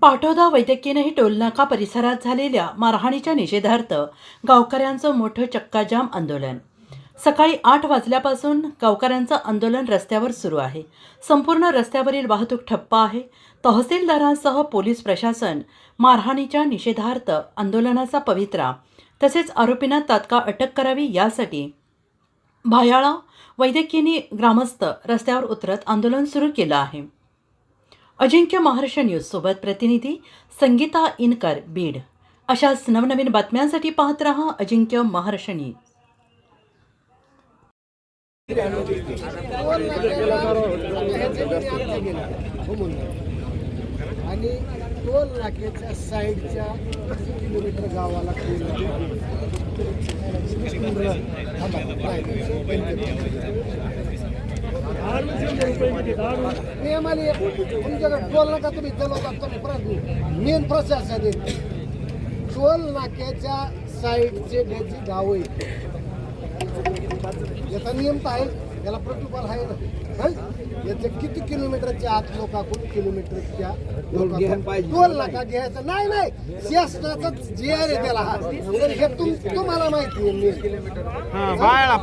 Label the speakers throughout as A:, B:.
A: पाटोदा वैद्यकीयही टोलनाका परिसरात झालेल्या मारहाणीच्या निषेधार्थ गावकऱ्यांचं मोठं चक्काजाम आंदोलन। सकाळी 8 वाजल्यापासून गावकऱ्यांचं आंदोलन रस्त्यावर सुरू आहे। संपूर्ण रस्त्यावरील वाहतूक ठप्प आहे। तहसीलदारांसह पोलीस प्रशासन मारहाणीच्या निषेधार्थ आंदोलनाचा पवित्रा तसेच आरोपींना तात्काळ अटक करावी यासाठी भायाळा वैद्यकीय ग्रामस्थ रस्त्यावर उतरत आंदोलन सुरू केलं आहे। अजिंक्य महाराष्ट्र न्यूज सोबत प्रतिनिधी संगीता इनकर बीड। अशाच नवनवीन बातम्यांसाठी पाहत रहा अजिंक्य महाराष्ट्र न्यूज।
B: आणि टोल नाक्याच्या साईडच्या किलोमीटर गावाला नियमाने तुमच्याकडे टोल नाका तुम्ही चालवतात तुम्ही मेन प्रोसेस आहे टोल नाक्याच्या साईडचे जे गाव आहे याचा नियम तर आहे, याला प्रोटोकॉल आहे ना। याचे किती किलोमीटरच्या आत लोकांकडून किलोमीटरच्या टोल नाका घ्यायचा नाही नाही शासनाचा जे आहे त्याला हा हे तुम्हाला माहिती आहे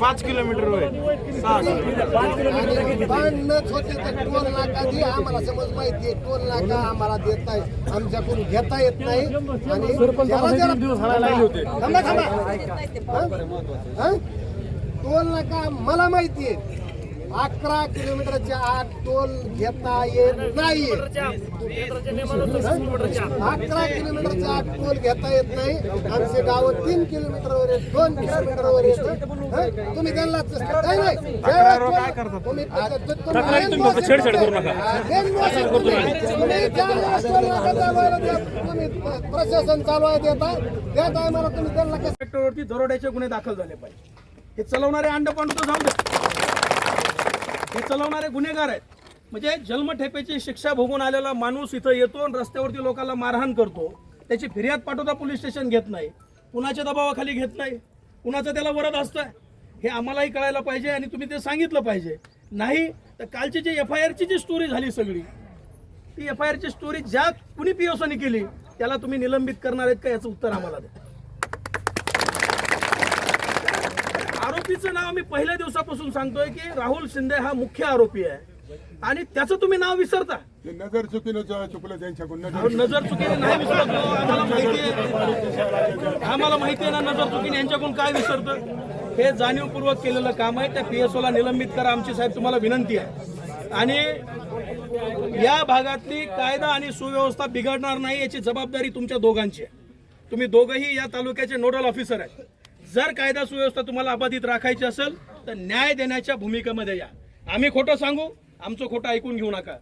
C: 5 किलोमीटर
B: बांधणंच होते तर टोल नाका जे आम्हाला समज माहिती आहे टोल नाका आम्हाला देत आहे आमच्याकडून घेता येत नाही आणि टोल नाका मला माहिती आहे 11 किलोमीटरच्या आत टोल घेता येत नाही। 11 किलोमीटरच्या आत टोल घेता येत नाही। आमचे गाव 3 किलोमीटरवर आहे 2 किलोमीटरवर येतं तुम्ही त्यांना काय नाही तुम्ही प्रशासन चालवायला देता त्या टायमाला तुम्ही त्यांना
C: सेक्टरवरती दरोड्याचे गुन्हे दाखल झाले पाहिजे। हे चलवणारे अंडपांडू तर जाऊ दे, हे चलवणारे गुन्हेगार आहेत। म्हणजे जन्मठेपेची शिक्षा भोगून आलेला माणूस इथं येतो आणि रस्त्यावरती लोकांना मारहाण करतो, त्याची फिर्याद पाठवता पोलीस स्टेशन घेत नाही, कुणाच्या दबावाखाली घेत नाही, कुणाचं त्याला वरद असतं हे आम्हालाही कळायला पाहिजे आणि तुम्ही ते सांगितलं पाहिजे। नाही तर कालची जी FIR ची जी स्टोरी झाली सगळी ती FIR ची स्टोरी ज्या कुणी POSनी केली त्याला तुम्ही निलंबित करणार आहेत का याचं उत्तर आम्हाला द्या। आरोपीचं नाव मी पहिल्या दिवसापासून सांगतोय की राहुल शिंदे हा मुख्य आरोपी आहे आणि त्याचं तुम्ही नाव विसरता।
D: नजर चुकीने चुकलं त्यांच्याकडून
C: नजर चुकीने नाही विसरत, आम्हाला माहिती आहे ना नजर चुकीने यांच्याकडून काय विसरतं। हे जाणीवपूर्वक केलेलं काम आहे। त्या PSOला निलंबित करा आमची साहेब तुम्हाला विनंती आहे। आणि या भागातली कायदा आणि सुव्यवस्था बिघडणार नाही याची जबाबदारी तुमच्या दोघांची आहे। तुम्ही दोघंही या तालुक्याचे नोडल ऑफिसर आहेत। जर कायदा सुव्यवस्था तुम्हाला अबाधित राखायची असेल तर न्याय देण्याच्या भूमिकेमध्ये या। आम्ही खोटं सांगू, आमचं खोटं ऐकून घेऊ नका।